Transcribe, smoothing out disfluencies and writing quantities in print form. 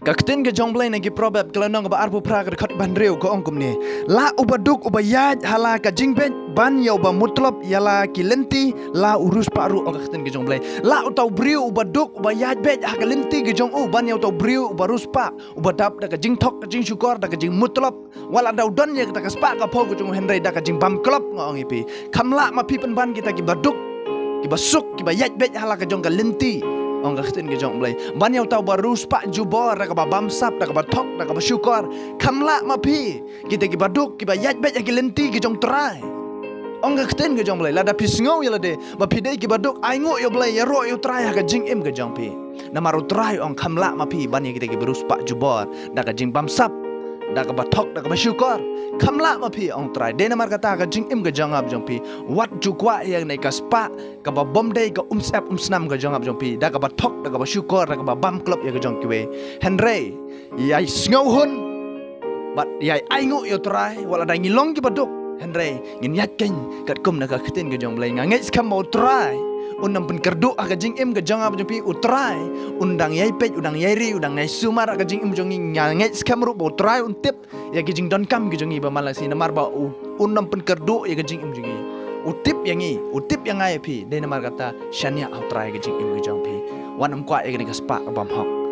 Kaktin ke jonglay nagi probab kelanong ba arbu pra ka khat bandreu ko ongkum ni la ubaduk ubayaj hala ka jingbe ban ya uba mutlab yala kilenti la urus paru ong kaktin ke jonglay la utau briu ubaduk ubayaj be ha ka lenti ke jong u ban ya utau briu ubarus pa ubadap da ka jing thok ka jing syukor da ka jing mutlab wala dau don ya ka spa ka pho ko jong henry da ka jing bam klop ngong ipi kamla ma pi pen ban kita ki baduk ki basuk ki bayaj be hala ka jong ka lenti ong kaktin ke jong blay ban yaw taw barus pa jubor da ka ba bamsap da ka ba thok da ka ba syukor kamla ma pi kita ki baduk ki ba yaj bet ki lenti ki jong trai ong kaktin ke jong blay la da pisngau ya la de ba pi dei ki baduk ai ngo yo blay ya ro yo trai ha ka jing im ke jong pi na maru trai ong kamla ma pi ban ya kita ki barus pa jubor da ka jing bamsap da ka ba thok da ka ba syukor kamla ma pi ong trai de na mar kata ka jing im ke jong ab jong pi wat ju kwa yang nei ka spa ka ba bom dei ka sap snam ka jong ab jong pi da ka ba thok da ka ba syukor da ka ba bam klop ya ka jong kiwe henry yai sngo hun bat yai ai ngu yo trai wala da ngilong ki baduk henry ngin yat ken kat kum na ka khitin ka jong blai ngai skam mo trai unam pen kerdu ka jing im ka jong ab jong pi utrai undang yai pej undang yai ri undang ngai sumar ka jing im jong ngai skam ru bo trai untip ya ki jing don kam ki jong i ba malasi na mar ba unam pen kerdu ya ka jing im jong i utip yang ngai pi de na mar kata shania utrai ka jing im ka jong pi wanam kwa ya ka spa bam hok